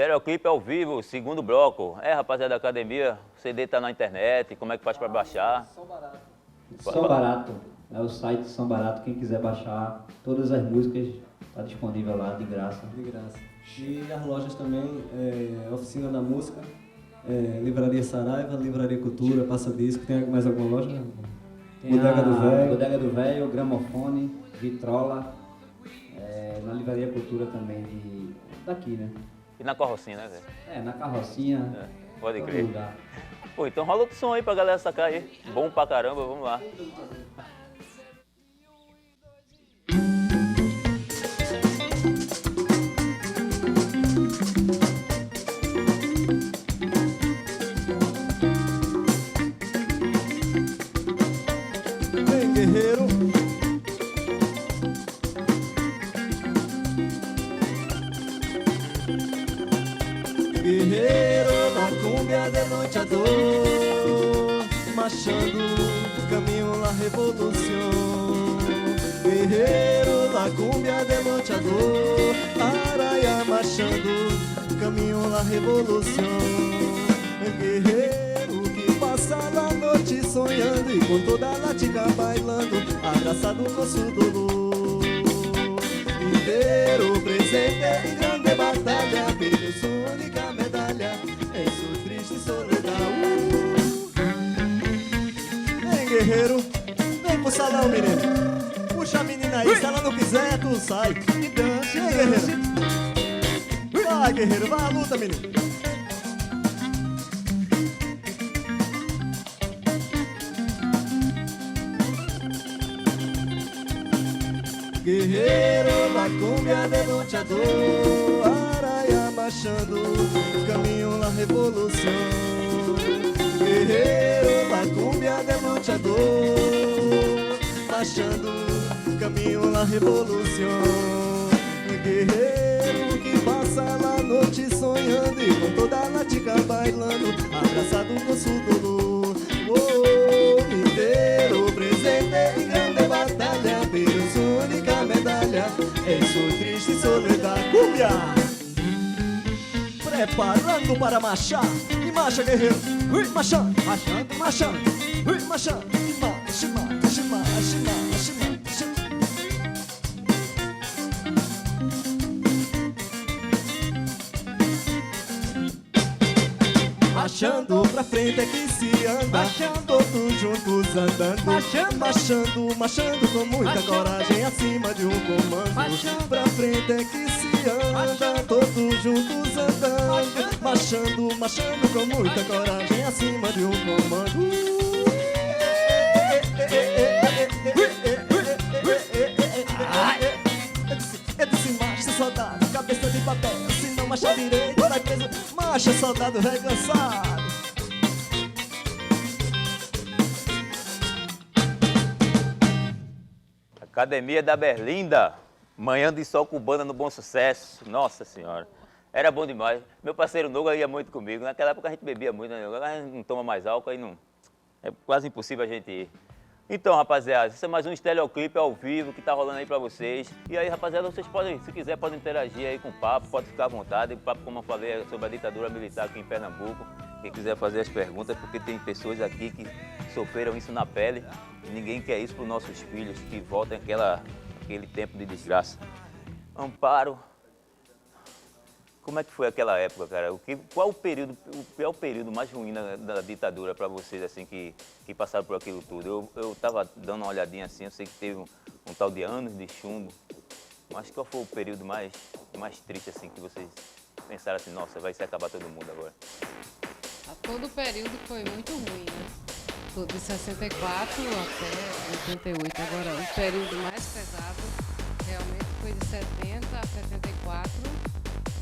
Estereoclipe ao vivo, segundo bloco. Rapaziada da academia, o CD tá na internet, como é que faz para baixar? Som Barato, é o site Som Barato, quem quiser baixar todas as músicas, tá disponível lá, de graça. De graça. E as lojas também, Oficina da Música, Livraria Saraiva, Livraria Cultura, Passa Disco, tem mais alguma loja? Tem Bodega do Velho, Gramofone, Vitrola, na Livraria Cultura também, daqui, né? E na carrocinha, né, velho? Na carrocinha, pode todo crer. lugar. Pô, então rola outro som aí pra galera sacar aí. Bom pra caramba, vamos lá. Vem, guerreiro. Guerreiro da cúmbia denoteador, marchando caminho na revolução. Guerreiro da cúmbia denoteador, araia marchando caminho na revolução. Guerreiro que passa a noite sonhando e com toda a lática bailando, abraçado com seu dolor. Inteiro presente em grande batalha, perdeu sua única medalha em sua triste solidão. Vem, guerreiro, vem pro salão, menino. Puxa a menina aí, se ela não quiser, tu sai e dança. Vem, guerreiro. Vai, guerreiro, vai à luta, menino. Guerreiro da cúmbia denoteador, araia marchando, caminho na revolução. Guerreiro da cúmbia denoteador, marchando, caminho na revolução. Guerreiro que passa a noite sonhando e com toda a lática bailando, abraçado com seu dolor. Inteiro presente em grande batalha, perdeu sua única medalha em sua triste soledade. Cúmbia! Preparando para marchar, e marcha, guerreiro. Ui, marchando, marchando, marchando. Ui, marchando, e marcha, marcha, marcha, marcha, marcha. Marchando pra frente é que se anda, marchando, todos juntos andando, marchando, marchando, marchando com muita coragem acima de um comando. Marchando pra frente é que se anda, todos juntos andando, marchando, marchando com muita coragem acima de um comando. Eu disse marcha, soldado, cabeça de papel, se não marcha direito vai preso. Marcha, soldado recansado. Academia da Berlinda, manhã de sol cubana no Bom Sucesso. Nossa senhora, era bom demais. Meu parceiro Noga ia muito comigo. Naquela época a gente bebia muito, né? Agora a gente não toma mais álcool, aí não. É quase impossível a gente ir. Então, rapaziada, esse é mais um Estereoclipe ao vivo que tá rolando aí pra vocês. E aí, rapaziada, vocês podem, se quiser, podem interagir aí com o papo, pode ficar à vontade. O papo, como eu falei, é sobre a ditadura militar aqui em Pernambuco. Quem quiser fazer as perguntas, porque tem pessoas aqui que sofreram isso na pele. E ninguém quer isso pros nossos filhos, que voltem aquele tempo de desgraça. Amparo, como é que foi aquela época, cara? Qual o pior período mais ruim da ditadura para vocês, assim, que passaram por aquilo tudo? Eu tava dando uma olhadinha assim, eu sei que teve um tal de anos de chumbo, mas qual foi o período mais triste, assim, que vocês pensaram assim, nossa, vai se acabar todo mundo agora? Todo o período foi muito ruim, né? De 64 até 88. Agora, o período mais pesado realmente foi de 70 a 74,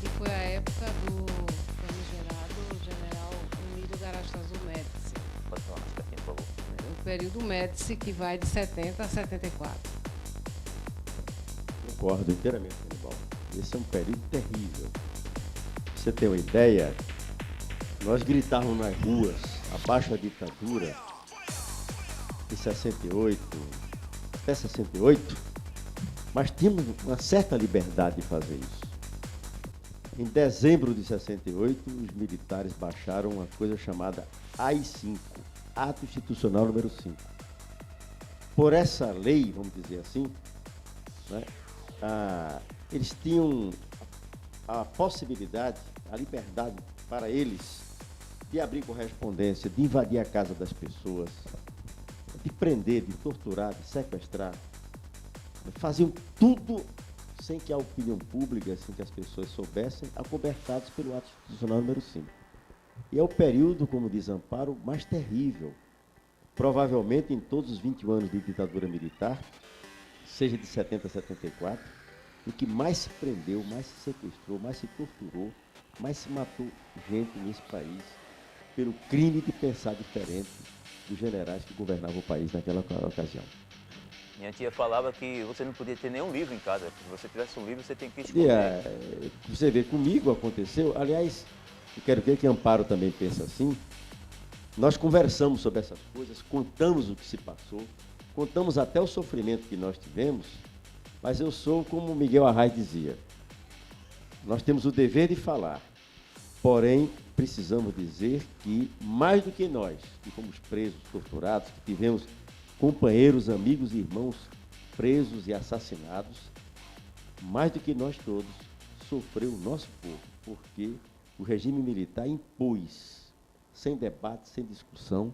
que foi a época do famigerado general Emílio Garastazu Médici. Pode falar mais pertinho, por favor. O período Médici, que vai de 70 a 74. Concordo inteiramente, Canibal. Esse é um período terrível. Pra você ter uma ideia, nós gritávamos nas ruas, abaixo a ditadura, em 68, até 68, mas tínhamos uma certa liberdade de fazer isso. Em dezembro de 68, os militares baixaram uma coisa chamada AI-5, Ato Institucional número 5. Por essa lei, vamos dizer assim, né, eles tinham a possibilidade, a liberdade para eles de abrir correspondência, de invadir a casa das pessoas, de prender, de torturar, de sequestrar. Faziam tudo sem que a opinião pública, sem que as pessoas soubessem, acobertados pelo Ato Institucional número 5. E é o período, como diz Amparo, mais terrível. Provavelmente em todos os 21 anos de ditadura militar, seja de 70 a 74, o que mais se prendeu, mais se sequestrou, mais se torturou, mais se matou gente nesse país pelo crime de pensar diferente dos generais que governavam o país naquela ocasião. Minha tia falava que você não podia ter nenhum livro em casa. Se você tivesse um livro, você tem que esconder. Você vê, comigo aconteceu, aliás, eu quero ver que Amparo também pensa assim. Nós conversamos sobre essas coisas, contamos o que se passou, contamos até o sofrimento que nós tivemos, mas eu sou como Miguel Arraes dizia, nós temos o dever de falar, porém precisamos dizer que, mais do que nós, que fomos presos, torturados, que tivemos companheiros, amigos e irmãos presos e assassinados, mais do que nós todos, sofreu o nosso povo, porque o regime militar impôs, sem debate, sem discussão,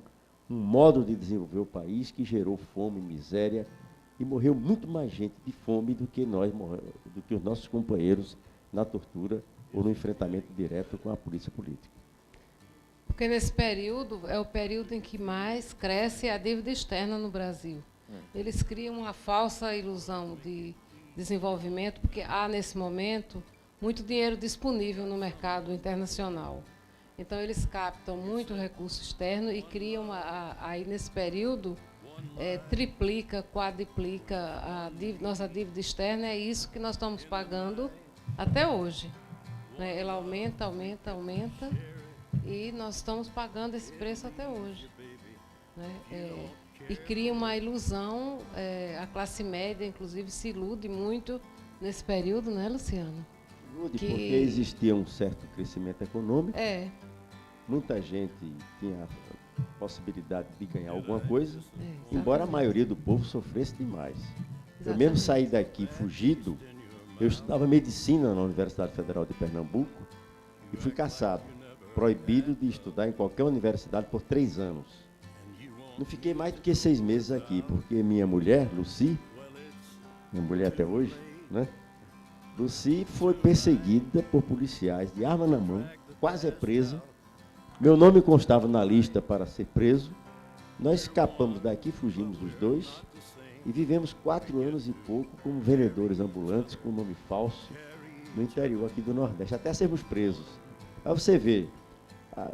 um modo de desenvolver o país que gerou fome, miséria, e morreu muito mais gente de fome do que os nossos companheiros na tortura ou no enfrentamento direto com a polícia política. Porque nesse período é o período em que mais cresce a dívida externa no Brasil. Eles criam uma falsa ilusão de desenvolvimento, porque há, nesse momento, muito dinheiro disponível no mercado internacional. Então, eles captam muito recurso externo e criam, aí nesse período, triplica, quadriplica nossa dívida externa. É isso que nós estamos pagando até hoje. Né? Ela aumenta, aumenta, aumenta, e nós estamos pagando esse preço até hoje. Né? E cria uma ilusão, a classe média, inclusive, se ilude muito nesse período, né, Luciano? Porque existia um certo crescimento econômico, muita gente tinha a possibilidade de ganhar alguma coisa, embora a maioria do povo sofresse demais. Exatamente. Eu mesmo saí daqui fugido, eu estudava medicina na Universidade Federal de Pernambuco e fui caçado, proibido de estudar em qualquer universidade por 3 anos. Não fiquei mais do que 6 meses aqui, porque minha mulher, Lucy, minha mulher até hoje, né? Lucy foi perseguida por policiais de arma na mão, quase é presa. Meu nome constava na lista para ser preso. Nós escapamos daqui, fugimos os dois e vivemos 4 anos e pouco como vendedores ambulantes com nome falso no interior aqui do Nordeste, até sermos presos. Aí você vê,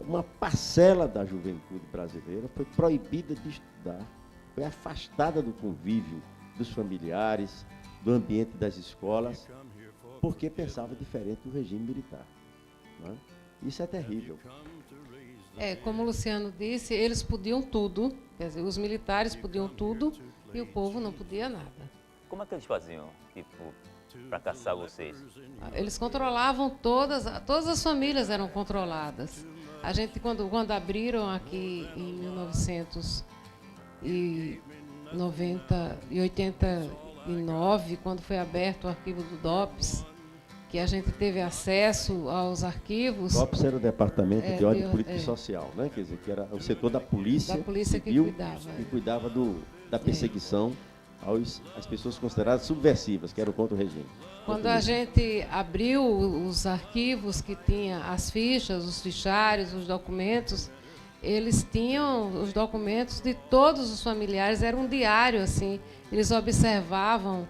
uma parcela da juventude brasileira foi proibida de estudar, foi afastada do convívio dos familiares, do ambiente das escolas, porque pensava diferente do regime militar. Não é? Isso é terrível. Como o Luciano disse, eles podiam tudo, quer dizer, os militares podiam tudo e o povo não podia nada. Como é que eles faziam, para caçar vocês? Eles controlavam todas as famílias eram controladas. A gente, quando abriram aqui em 1989, quando foi aberto o arquivo do DOPS, que a gente teve acesso aos arquivos. O DOPS era o Departamento de Ordem Política e Social, né? Quer dizer, que era o setor da polícia civil, que cuidava da perseguição às pessoas consideradas subversivas, que eram contra o regime. Quando a gente abriu os arquivos que tinha as fichas, os fichários, os documentos, eles tinham os documentos de todos os familiares, era um diário, assim, eles observavam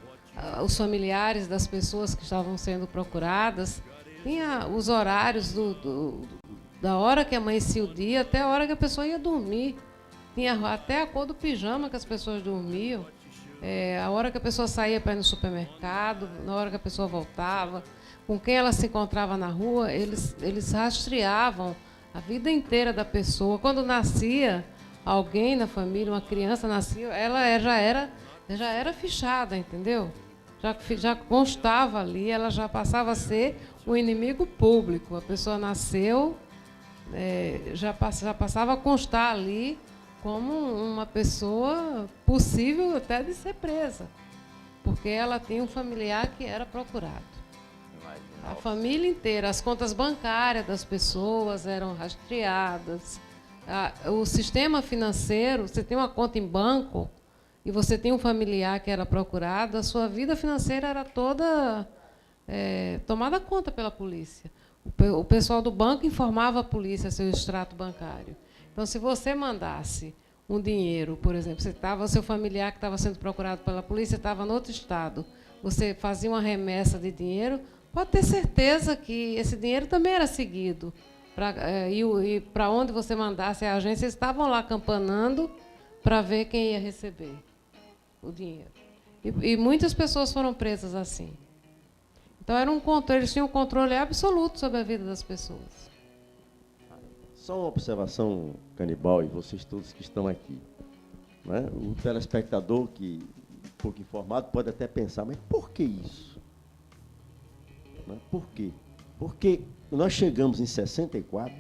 os familiares das pessoas que estavam sendo procuradas, tinha os horários da hora que amanhecia o dia até a hora que a pessoa ia dormir. Tinha até a cor do pijama que as pessoas dormiam, a hora que a pessoa saía para ir no supermercado, na hora que a pessoa voltava, com quem ela se encontrava na rua, eles rastreavam a vida inteira da pessoa. Quando nascia alguém na família, uma criança nascia, ela já era fichada, entendeu? já constava ali, ela já passava a ser o inimigo público. A pessoa nasceu, já passava a constar ali como uma pessoa possível até de ser presa, porque ela tinha um familiar que era procurado. A família inteira, as contas bancárias das pessoas eram rastreadas. O sistema financeiro, você tem uma conta em banco e você tem um familiar que era procurado, a sua vida financeira era toda tomada conta pela polícia. O pessoal do banco informava a polícia seu extrato bancário. Então, se você mandasse um dinheiro, por exemplo, seu familiar que estava sendo procurado pela polícia estava no outro estado, você fazia uma remessa de dinheiro, pode ter certeza que esse dinheiro também era seguido. E para onde você mandasse a agência, eles estavam lá campanando para ver quem ia receber o dinheiro. E muitas pessoas foram presas assim. Então, eles tinham um controle absoluto sobre a vida das pessoas. Só uma observação, Canibal, e vocês todos que estão aqui. Né? O telespectador, que pouco informado, pode até pensar, mas por que isso? Né? Por quê? Porque nós chegamos em 64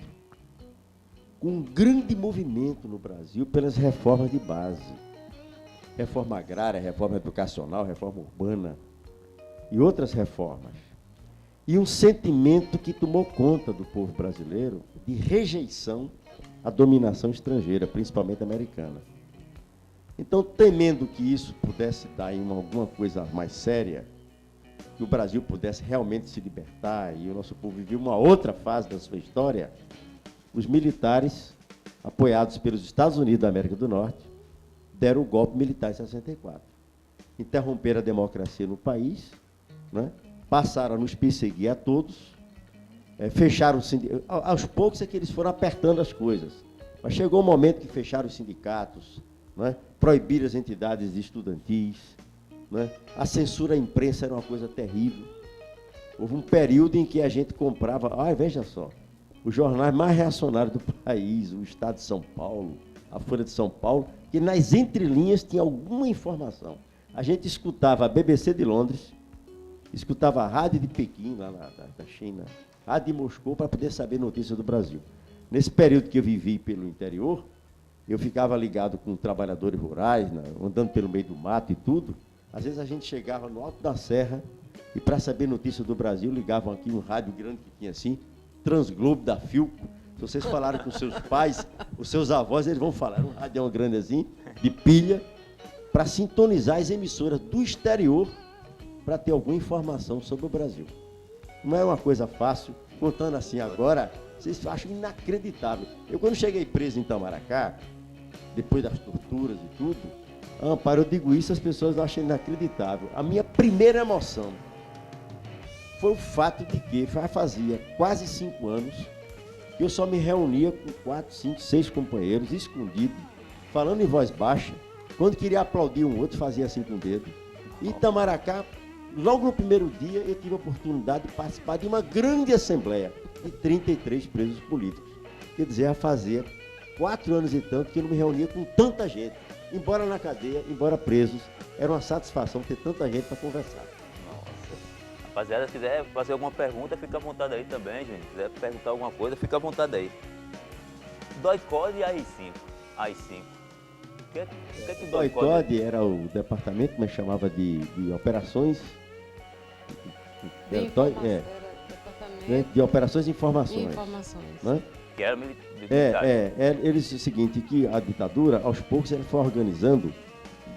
com um grande movimento no Brasil pelas reformas de base. Reforma agrária, reforma educacional, reforma urbana e outras reformas. E um sentimento que tomou conta do povo brasileiro de rejeição à dominação estrangeira, principalmente americana. Então, temendo que isso pudesse dar em alguma coisa mais séria, que o Brasil pudesse realmente se libertar e o nosso povo vivia uma outra fase da sua história, os militares, apoiados pelos Estados Unidos da América do Norte, deram o golpe militar em 64. Interromperam a democracia no país, né? Passaram a nos perseguir a todos, fecharam os sindicatos. Aos poucos é que eles foram apertando as coisas. Mas chegou um momento que fecharam os sindicatos, né? Proibiram as entidades estudantis, né? A censura à imprensa era uma coisa terrível. Houve um período em que a gente comprava, veja só, os jornais mais reacionários do país, o Estado de São Paulo, a Folha de São Paulo, que nas entrelinhas tinha alguma informação. A gente escutava a BBC de Londres, escutava a rádio de Pequim, lá da China, a de Moscou, para poder saber notícias do Brasil. Nesse período que eu vivi pelo interior, eu ficava ligado com trabalhadores rurais, né, andando pelo meio do mato e tudo. Às vezes a gente chegava no alto da serra e, para saber notícias do Brasil, ligavam aqui um rádio grande que tinha assim, Transglobo da Filco. Se vocês falaram com seus pais, os seus avós, eles vão falar, um rádio grande assim, de pilha, para sintonizar as emissoras do exterior para ter alguma informação sobre o Brasil. Não é uma coisa fácil, contando assim agora, vocês acham inacreditável. Eu, quando cheguei preso em Itamaracá, depois das torturas e tudo, Amparo, eu digo isso, as pessoas acham inacreditável. A minha primeira emoção foi o fato de que fazia quase 5 anos que eu só me reunia com 4, 5, 6 companheiros, escondido, falando em voz baixa. Quando queria aplaudir um outro, fazia assim com o dedo. Em Itamaracá, logo no primeiro dia, eu tive a oportunidade de participar de uma grande assembleia de 33 presos políticos. Quer dizer, fazia 4 anos e tanto que eu não me reunia com tanta gente. Embora na cadeia, embora presos, era uma satisfação ter tanta gente para conversar. Nossa. Rapaziada, se quiser fazer alguma pergunta, fica à vontade aí também, gente. Se quiser perguntar alguma coisa, fica à vontade aí. DOI-CODE e AI-5. O que é que DOI-CODE? DOI-CODE era o departamento, mas chamava de operações... de operações e informações. Né? Que era eles, o seguinte, que a ditadura, aos poucos, ela foi organizando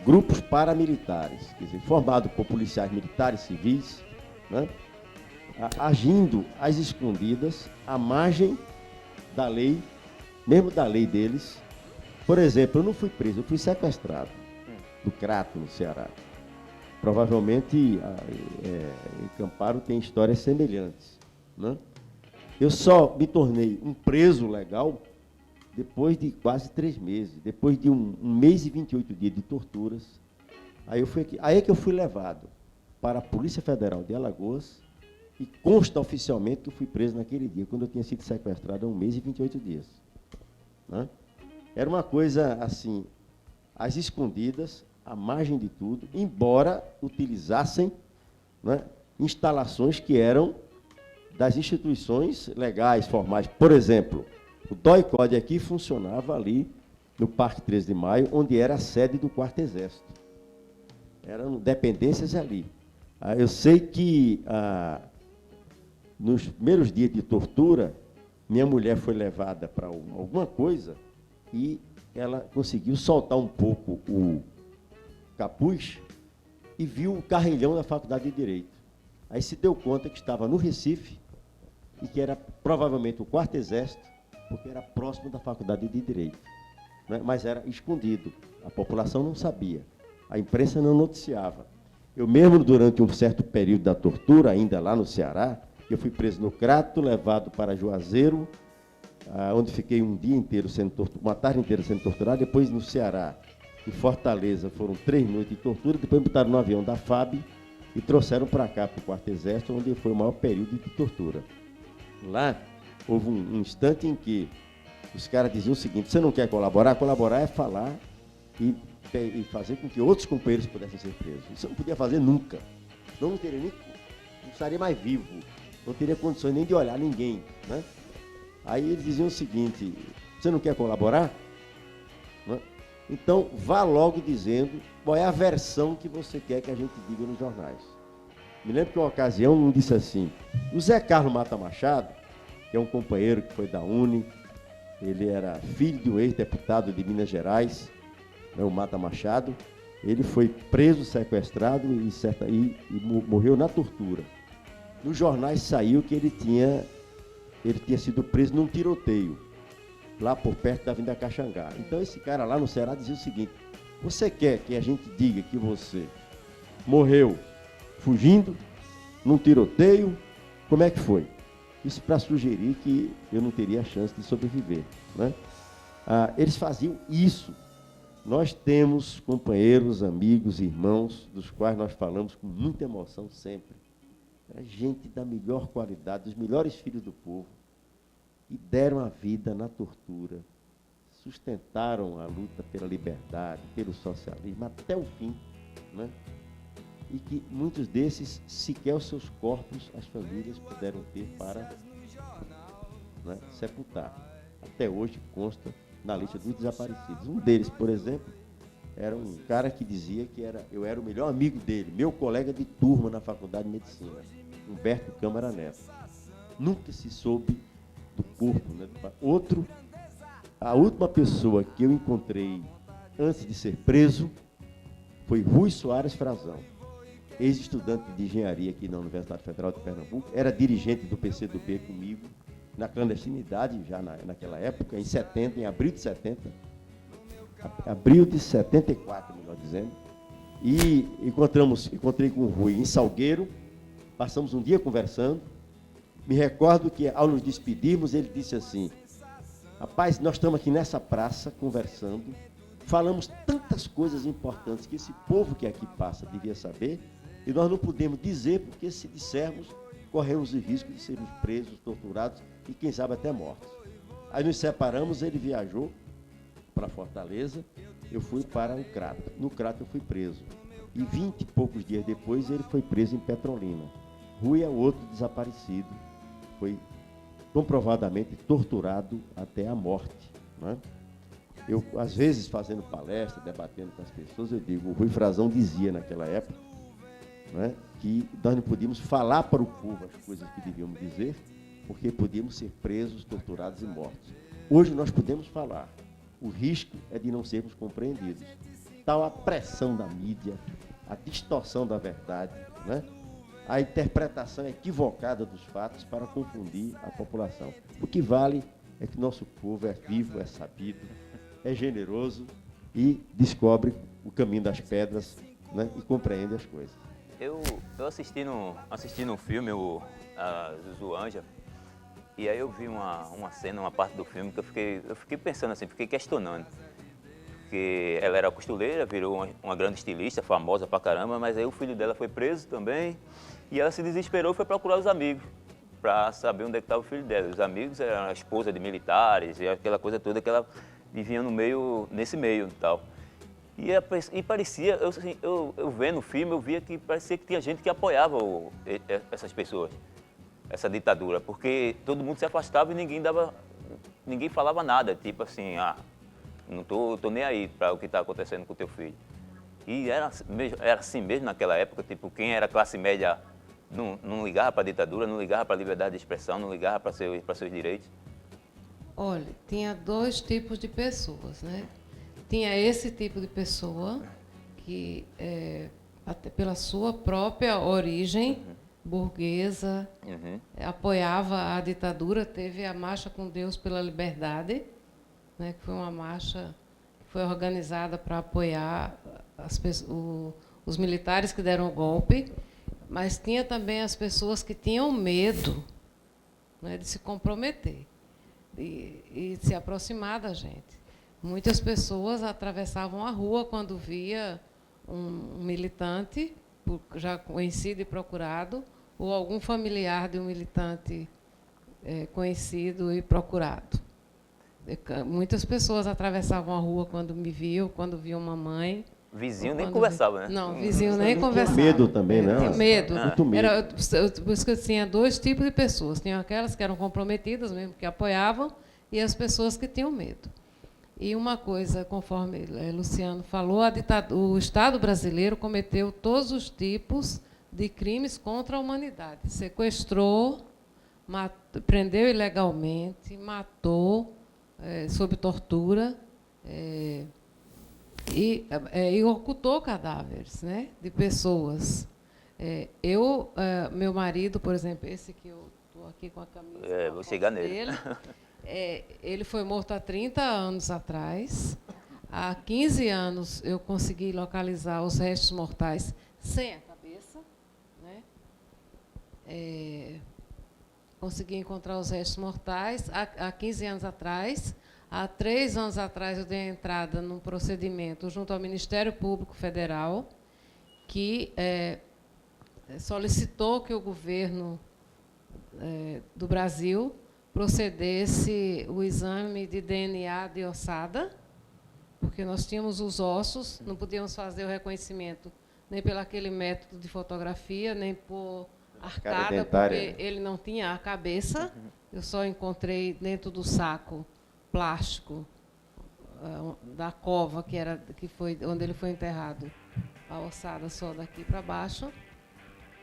grupos paramilitares, quer dizer, formados por policiais militares, civis, né? Agindo às escondidas, à margem da lei, mesmo da lei deles. Por exemplo, eu não fui preso, eu fui sequestrado do Crato, no Ceará. Provavelmente, em Camparo tem histórias semelhantes, né? Eu só me tornei um preso legal depois de quase 3 meses, depois de um mês e 28 dias de torturas. Aí é que eu fui levado para a Polícia Federal de Alagoas e consta oficialmente que eu fui preso naquele dia, quando eu tinha sido sequestrado há 1 mês e 28 dias. Né? Era uma coisa assim, às escondidas, à margem de tudo, embora utilizassem né, instalações que eram das instituições legais, formais. Por exemplo, o DOI-CODE aqui funcionava ali no Parque 13 de Maio, onde era a sede do Quarto Exército. Eram dependências ali. Eu sei que nos primeiros dias de tortura, minha mulher foi levada para alguma coisa e ela conseguiu soltar um pouco o capuz e viu o carrilhão da Faculdade de Direito. Aí se deu conta que estava no Recife e que era provavelmente o Quarto Exército, porque era próximo da Faculdade de Direito, né? Mas era escondido, a população não sabia, a imprensa não noticiava. Eu mesmo, durante um certo período da tortura, ainda lá no Ceará, eu fui preso no Crato, levado para Juazeiro, onde fiquei um dia inteiro uma tarde inteira sendo torturado, depois no Ceará, em Fortaleza, foram 3 noites de tortura, depois me botaram no avião da FAB e trouxeram para cá, para o Quarto Exército, onde foi o maior período de tortura. Lá, houve um instante em que os caras diziam o seguinte: você não quer colaborar? Colaborar é falar e fazer com que outros companheiros pudessem ser presos. Isso eu não podia fazer nunca. Senão não estaria mais vivo, não teria condições nem de olhar ninguém, né? Aí eles diziam o seguinte: você não quer colaborar? Né? Então, vá logo dizendo qual é a versão que você quer que a gente diga nos jornais. Me lembro que uma ocasião um disse assim: o Zé Carlos Mata Machado, que é um companheiro que foi da UNE, ele era filho de um ex-deputado de Minas Gerais, né, o Mata Machado, ele foi preso, sequestrado e morreu na tortura. Nos jornais saiu que ele tinha sido preso num tiroteio, lá por perto da Avenida Caxangá. Então esse cara lá no Ceará dizia o seguinte: você quer que a gente diga que você morreu fugindo, num tiroteio, como é que foi? Isso para sugerir que eu não teria a chance de sobreviver, né? Eles faziam isso. Nós temos companheiros, amigos, irmãos, dos quais nós falamos com muita emoção sempre. Era gente da melhor qualidade, dos melhores filhos do povo, e deram a vida na tortura, sustentaram a luta pela liberdade, pelo socialismo, até o fim, né? E que muitos desses, sequer os seus corpos, as famílias puderam ter para, né, sepultar. Até hoje consta na lista dos desaparecidos. Um deles, por exemplo, era um cara que dizia que eu era o melhor amigo dele, meu colega de turma na Faculdade de Medicina, Humberto Câmara Neto. Nunca se soube do corpo, né? A última pessoa que eu encontrei antes de ser preso foi Rui Soares Frazão, ex-estudante de engenharia aqui na Universidade Federal de Pernambuco, era dirigente do PCdoB comigo, na clandestinidade, já naquela época, em abril de 70, abril de 74, melhor dizendo, e encontrei com o Rui em Salgueiro, passamos um dia conversando. Me recordo que, ao nos despedirmos, ele disse assim: rapaz, nós estamos aqui nessa praça conversando, falamos tantas coisas importantes que esse povo que aqui passa devia saber, e nós não podemos dizer, porque se dissermos, corremos o risco de sermos presos, torturados e, quem sabe, até mortos. Aí nos separamos, ele viajou para Fortaleza, eu fui para o Crato. No Crato eu fui preso. E 20 e poucos dias depois ele foi preso em Petrolina. Rui é outro desaparecido, foi comprovadamente torturado até a morte, né? Eu, às vezes, fazendo palestra, debatendo com as pessoas, eu digo, o Rui Frazão dizia naquela época, né, que nós não podíamos falar para o povo as coisas que devíamos dizer, porque podíamos ser presos, torturados e mortos. Hoje nós podemos falar. O risco é de não sermos compreendidos. Tal a pressão da mídia, a distorção da verdade, né? A interpretação equivocada dos fatos para confundir a população. O que vale é que nosso povo é vivo, é sabido, é generoso e descobre o caminho das pedras, né? E compreende as coisas. Eu assisti num filme, a Zuzu Anja, e aí eu vi uma cena, uma parte do filme que eu fiquei pensando assim, fiquei questionando. Porque ela era costureira, virou uma grande estilista, famosa pra caramba, mas aí o filho dela foi preso também, e ela se desesperou e foi procurar os amigos, para saber onde é que estava o filho dela. Os amigos eram a esposa de militares, e aquela coisa toda que ela vivia nesse meio e tal. E parecia, assim, eu vendo o filme, eu via que parecia que tinha gente que apoiava essas pessoas, essa ditadura, porque todo mundo se afastava e ninguém falava nada, tipo assim, não tô nem aí para o que está acontecendo com o teu filho. E era assim mesmo naquela época, tipo, quem era classe média não ligava para a ditadura, não ligava para a liberdade de expressão, não ligava para seus direitos. Olha, tinha dois tipos de pessoas, né? Tinha esse tipo de pessoa que, até pela sua própria origem burguesa, apoiava a ditadura. Teve a Marcha com Deus pela Liberdade, né, que foi uma marcha que foi organizada para apoiar os militares que deram o golpe, mas tinha também as pessoas que tinham medo, né, de se comprometer e se aproximar da gente. Muitas pessoas atravessavam a rua quando via um militante, já conhecido e procurado, ou algum familiar de um militante conhecido e procurado. Muitas pessoas atravessavam a rua quando me viam, quando viam mamãe. Vizinho nem conversava, né? Não, vizinho nem conversava. Medo também, né? Tinha medo. Muito medo. Por isso que eu tinha dois tipos de pessoas. Tinham aquelas que eram comprometidas mesmo, que apoiavam, e as pessoas que tinham medo. E uma coisa, conforme Luciano falou, o Estado brasileiro cometeu todos os tipos de crimes contra a humanidade. Sequestrou, prendeu ilegalmente, matou, sob tortura, e ocultou cadáveres, né, de pessoas. Meu marido, por exemplo, esse que eu estou aqui com a camisa, vou chegar nele. Dele, ele foi morto há 30 anos atrás. Há 15 anos eu consegui localizar os restos mortais sem a cabeça, né? Consegui encontrar os restos mortais há 15 anos atrás. Há 3 anos atrás eu dei entrada num procedimento junto ao Ministério Público Federal que solicitou que o governo do Brasil procedesse o exame de DNA de ossada, porque nós tínhamos os ossos, não podíamos fazer o reconhecimento nem pelo aquele método de fotografia, nem por arcada, porque ele não tinha a cabeça. Eu só encontrei dentro do saco plástico da cova, que foi onde ele foi enterrado, a ossada só daqui para baixo.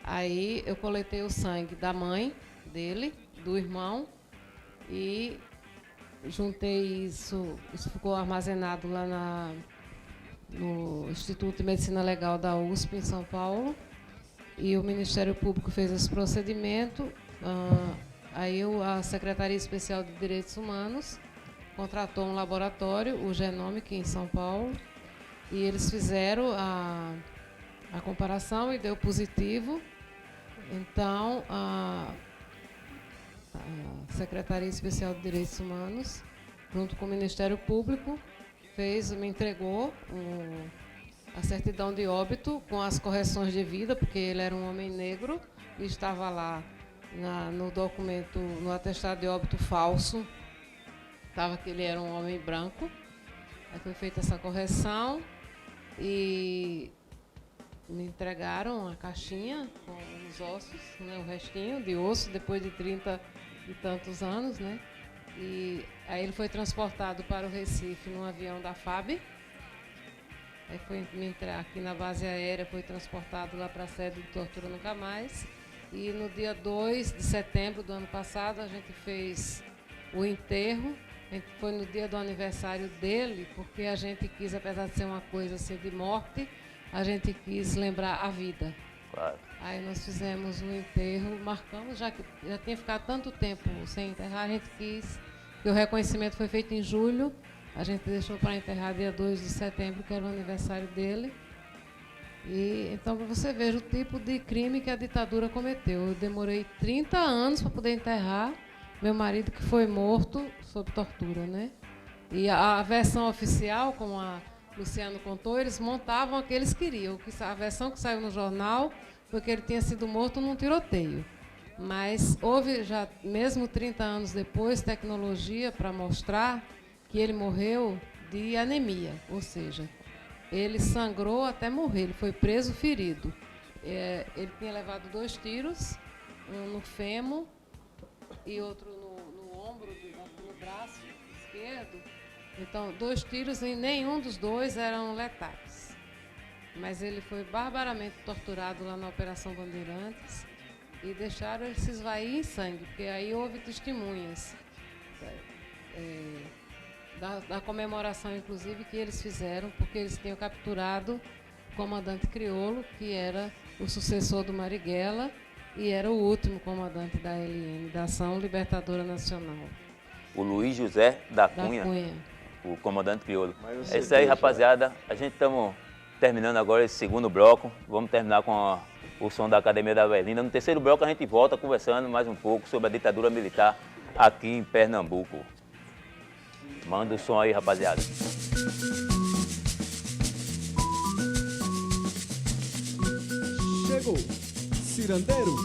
Aí eu coletei o sangue da mãe dele, do irmão, e juntei isso ficou armazenado lá no Instituto de Medicina Legal da USP, em São Paulo, e o Ministério Público fez esse procedimento. Aí a Secretaria Especial de Direitos Humanos contratou um laboratório, o Genomic, em São Paulo, e eles fizeram a comparação e deu positivo. Então, a Secretaria Especial de Direitos Humanos, junto com o Ministério Público, me entregou a certidão de óbito com as correções devidas, porque ele era um homem negro e estava lá no documento, no atestado de óbito falso, estava que ele era um homem branco. Aí foi feita essa correção e me entregaram a caixinha com os ossos, né, o restinho de osso, depois de 30 e tantos anos, né? E aí ele foi transportado para o Recife num avião da FAB. Aí foi aqui na base aérea, foi transportado lá para a sede de Tortura Nunca Mais. E no dia 2 de setembro do ano passado, a gente fez o enterro. Foi no dia do aniversário dele, porque a gente quis, apesar de ser uma coisa assim de morte, a gente quis lembrar a vida. Claro. Aí nós fizemos o enterro, marcamos, já que já tinha ficado tanto tempo sem enterrar, a gente quis, que o reconhecimento foi feito em julho, a gente deixou para enterrar dia 2 de setembro, que era o aniversário dele. E então, para você ver o tipo de crime que a ditadura cometeu. Eu demorei 30 anos para poder enterrar meu marido, que foi morto sob tortura, né? E a versão oficial, como a Luciano contou, eles montavam o que eles queriam. A versão que saiu no jornal foi que ele tinha sido morto num tiroteio. Mas houve, já mesmo 30 anos depois, tecnologia para mostrar que ele morreu de anemia, ou seja, ele sangrou até morrer, ele foi preso ferido. Ele tinha levado 2 tiros, um no fêmur e outro no ombro, no braço esquerdo. Então, 2 tiros e nenhum dos 2 eram letais. Mas ele foi barbaramente torturado lá na Operação Bandeirantes e deixaram ele se esvair em sangue, porque aí houve testemunhas da comemoração, inclusive, que eles fizeram, porque eles tinham capturado o comandante Criolo, que era o sucessor do Marighella e era o último comandante da ALN, da Ação Libertadora Nacional. O Luiz José da Cunha, o comandante Criolo. É isso aí, rapaziada. A gente estamos terminando agora esse segundo bloco. Vamos terminar com o som da Academia da Berlinda. No terceiro bloco a gente volta conversando mais um pouco sobre a ditadura militar aqui em Pernambuco. Manda o som aí, rapaziada. Chegou, cirandeiro.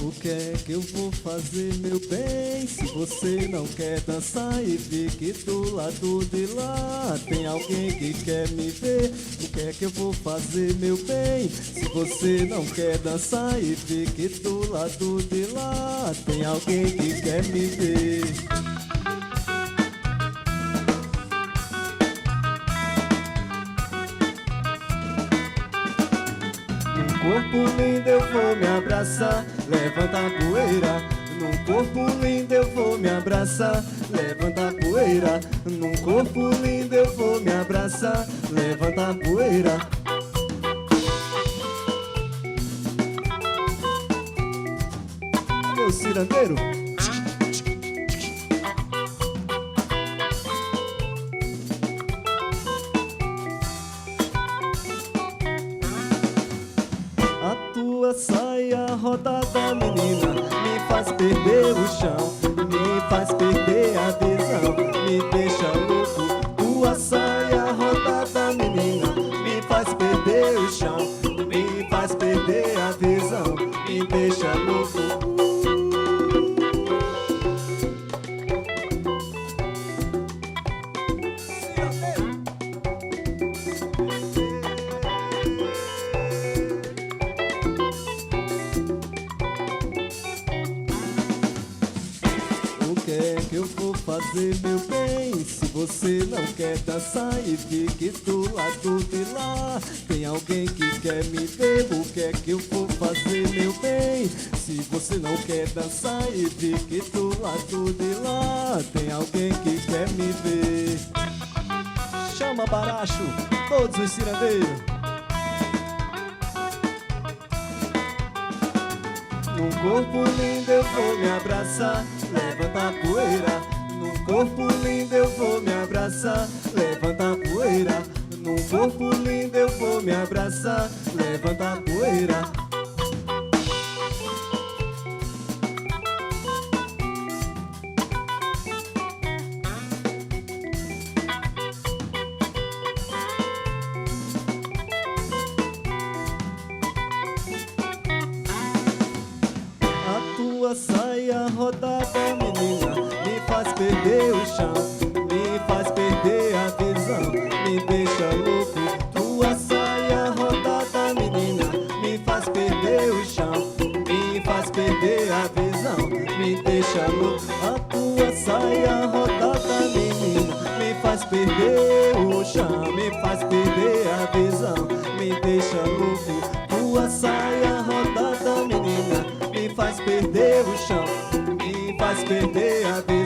O que é que eu vou fazer, meu bem? Se você não quer dançar e ver que do lado de lá tem alguém que quer me ver. O que é que eu vou fazer, meu bem? Se você não quer dançar e ver que do lado de lá tem alguém que quer me ver. Num corpo lindo eu vou me abraçar, levanta a poeira. Num corpo lindo eu vou me abraçar, levanta a poeira. Num corpo lindo eu vou me abraçar, levanta a poeira. Meu cirandeiro. Tua saia rodada, menina, me faz perder o chão, me faz perder a visão, me deixa louco. Tua saia rodada, menina, me faz perder o chão, me faz perder a visão, me deixa louco. Fazer, meu bem, se você não quer dançar e ver que do lado de lá tem alguém que quer me ver. O que é que eu vou fazer, meu bem? Se você não quer dançar e ver que do lado de lá tem alguém que quer me ver. Chama baracho, todos os cirandeiros. Num corpo lindo eu vou me abraçar, levanta a poeira. Num corpo lindo eu vou me abraçar, levanta a poeira. Num corpo lindo eu vou me abraçar, levanta a poeira. A tua saia rodada, menina, me faz perder o chão, me faz perder a visão, me deixa louco. Tua saia rodada, menina, me faz perder o chão, me faz perder a visão, me deixa louco. A tua saia rodada, menina, me faz perder o chão, me faz perder a visão, me deixa louco. Tua saia rodada, menina, me faz perder o chão, me faz perder a visão.